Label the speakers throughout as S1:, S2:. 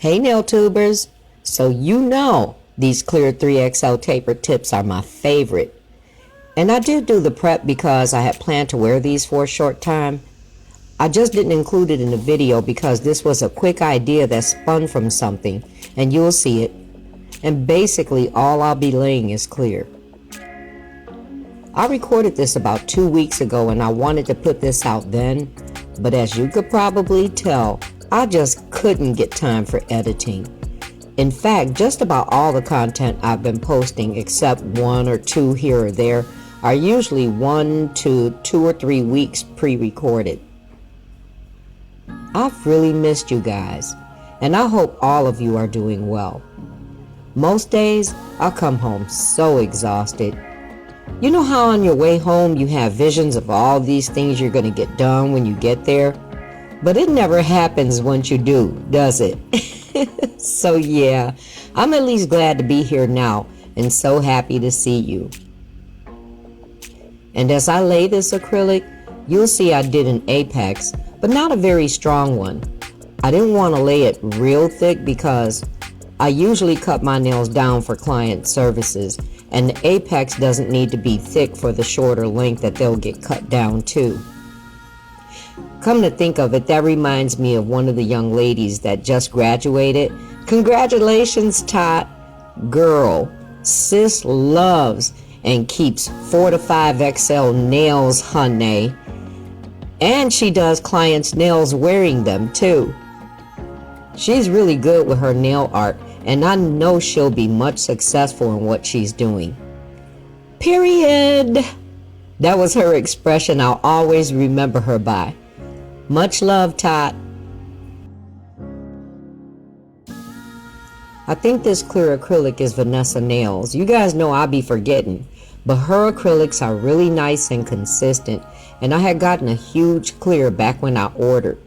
S1: Hey nail tubers, so you know these clear 3XL taper tips are my favorite. And I did do the prep because I had planned to wear these for a short time. I just didn't include it in the video because this was a quick idea that spun from something, and you'll see it. And basically all I'll be laying is clear. I recorded this about 2 weeks ago and I wanted to put this out then, but as you could probably tell, I just couldn't get time for editing. In fact, just about all the content I've been posting, except 1 or 2 here or there, are usually 1 to 2 or 3 weeks pre-recorded. I've really missed you guys, and I hope all of you are doing well. Most days, I come home so exhausted. You know how on your way home you have visions of all these things you're going to get done when you get there? But it never happens once you do, does it? So yeah, I'm at least glad to be here now and so happy to see you. And as I lay this acrylic, you'll see I did an apex, but not a very strong one. I didn't want to lay it real thick because I usually cut my nails down for client services, and the apex doesn't need to be thick for the shorter length that they'll get cut down to. Come to think of it, that reminds me of one of the young ladies that just graduated. Congratulations, Tot. Girl, sis loves and keeps 4 to 5XL nails, honey. And she does clients' nails wearing them too. She's really good with her nail art, and I know she'll be much successful in what she's doing. Period. That was her expression I'll always remember her by. Much love, Tot. I think this clear acrylic is Vanessa Nailz. You guys know I'll be forgetting, but her acrylics are really nice and consistent, and I had gotten a huge clear back when I ordered.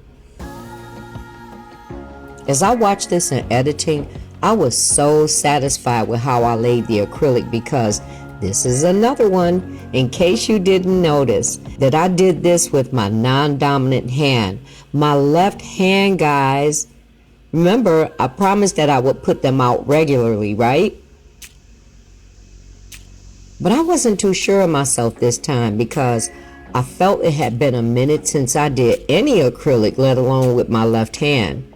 S1: As I watched this in editing, I was so satisfied with how I laid the acrylic because this is another one, in case you didn't notice, that I did this with my non-dominant hand. My left hand, guys. Remember, I promised that I would put them out regularly, right? But I wasn't too sure of myself this time because I felt it had been a minute since I did any acrylic, let alone with my left hand.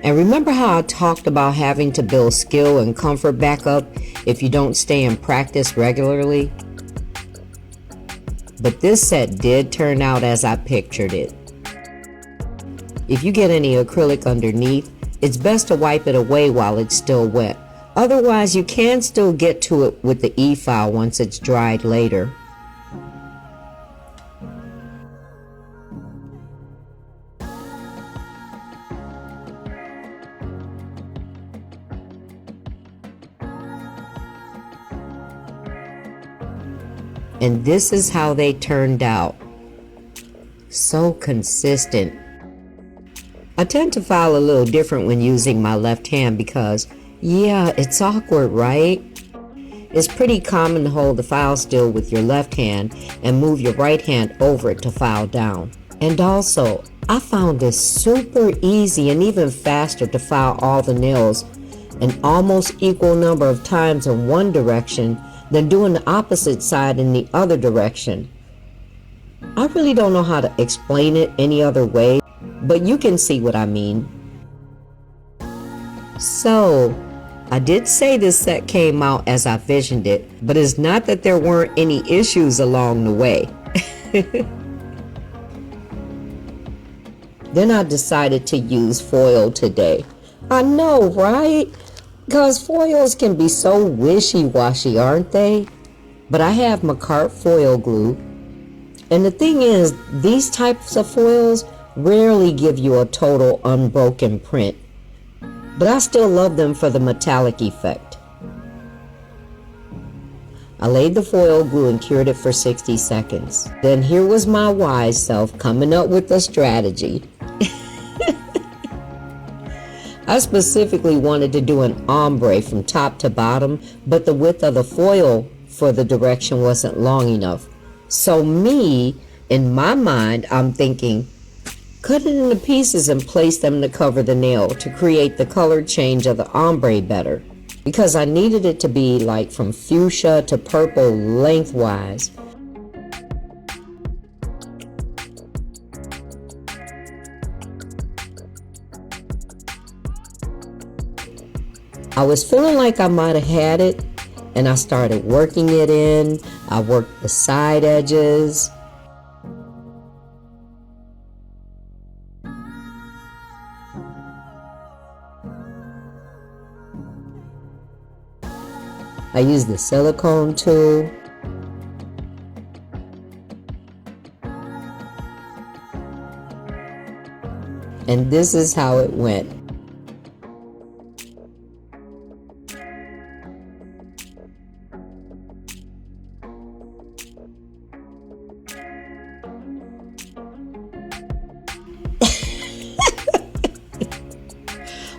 S1: And remember how I talked about having to build skill and comfort back up if you don't stay in practice regularly? But this set did turn out as I pictured it. If you get any acrylic underneath, it's best to wipe it away while it's still wet. Otherwise, you can still get to it with the e-file once it's dried later. And this is how they turned out. So consistent. I tend to file a little different when using my left hand because, yeah, it's awkward, right? It's pretty common to hold the file still with your left hand and move your right hand over it to file down. And also, I found this super easy and even faster to file all the nails an almost equal number of times in one direction than doing the opposite side in the other direction. I really don't know how to explain it any other way, but you can see what I mean. So, I did say this set came out as I visioned it, but it's not that there weren't any issues along the way. Then I decided to use foil today. I know, right? Because foils can be so wishy-washy, aren't they? But I have Makartt foil glue. And the thing is, these types of foils rarely give you a total unbroken print. But I still love them for the metallic effect. I laid the foil glue and cured it for 60 seconds. Then here was my wise self coming up with a strategy. I specifically wanted to do an ombre from top to bottom, but the width of the foil for the direction wasn't long enough. So me, in my mind, I'm thinking, Cut it into pieces and place them to cover the nail to create the color change of the ombre better, because I needed it to be like from fuchsia to purple lengthwise. I was feeling like I might have had it, and I started working it in. I worked the side edges. I used the silicone tool. And this is how it went.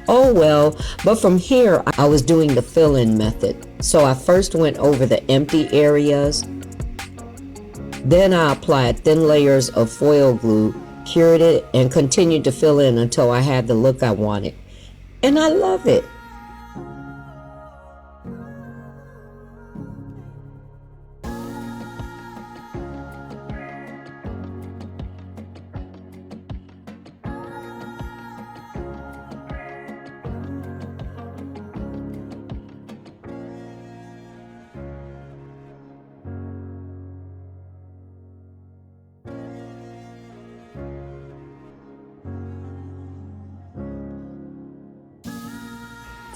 S1: Oh well, but from here I was doing the fill-in method. So I first went over the empty areas. Then I applied thin layers of foil glue, cured it, and continued to fill in until I had the look I wanted. And I love it.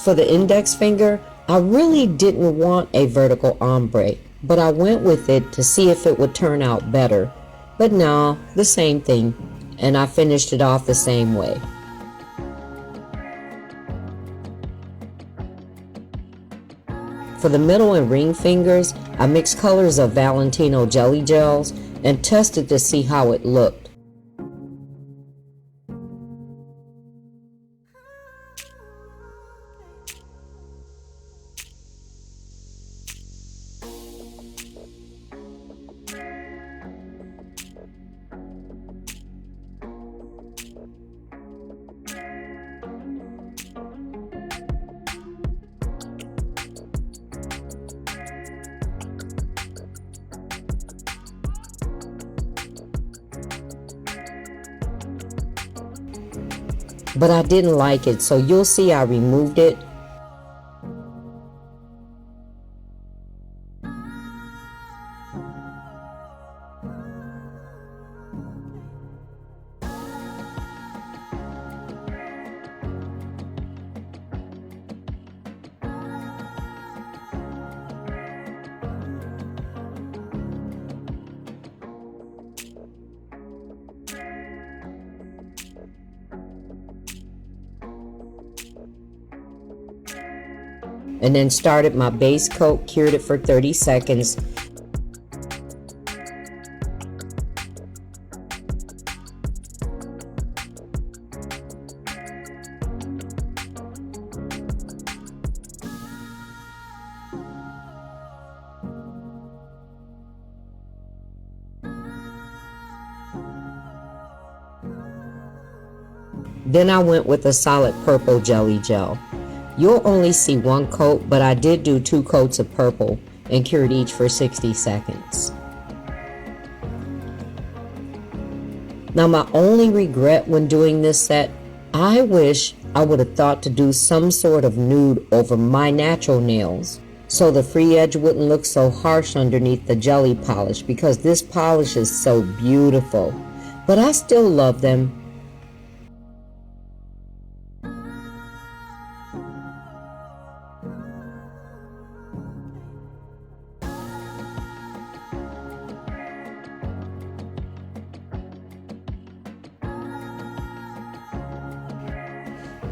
S1: For the index finger, I really didn't want a vertical ombre, but I went with it to see if it would turn out better. But no, the same thing, and I finished it off the same way. For the middle and ring fingers, I mixed colors of Valentino jelly gels and tested to see how it looked. But I didn't like it, so you'll see I removed it. And then started my base coat, cured it for 30 seconds. Then I went with a solid purple jelly gel. You'll only see one coat, but I did do 2 coats of purple and cured each for 60 seconds. Now my only regret when doing this set, I wish I would have thought to do some sort of nude over my natural nails, so the free edge wouldn't look so harsh underneath the jelly polish, because this polish is so beautiful. But I still love them.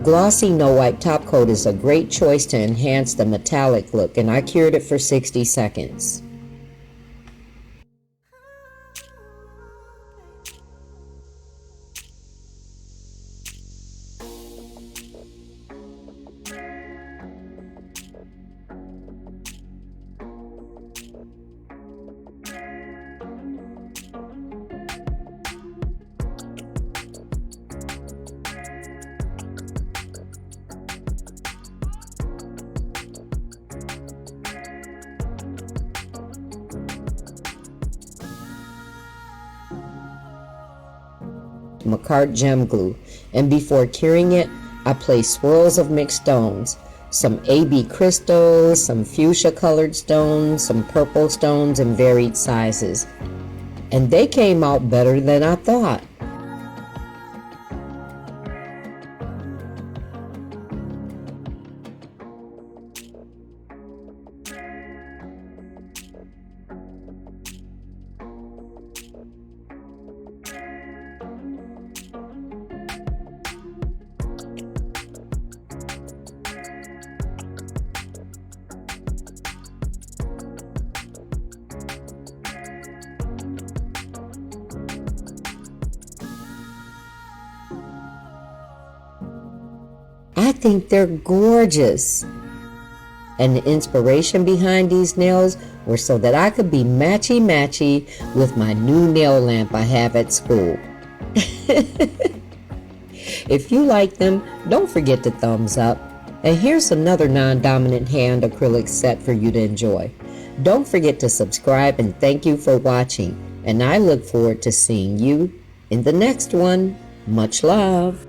S1: Glossy no wipe top coat is a great choice to enhance the metallic look, and I cured it for 60 seconds. Makartt gem glue, and before curing it, I placed swirls of mixed stones, some AB crystals, some fuchsia colored stones, some purple stones in varied sizes. And they came out better than I thought. I think they're gorgeous. And the inspiration behind these nails were so that I could be matchy-matchy with my new nail lamp I have at school. If you like them, don't forget to thumbs up. And here's another non-dominant hand acrylic set for you to enjoy. Don't forget to subscribe, and thank you for watching. And I look forward to seeing you in the next one. Much love.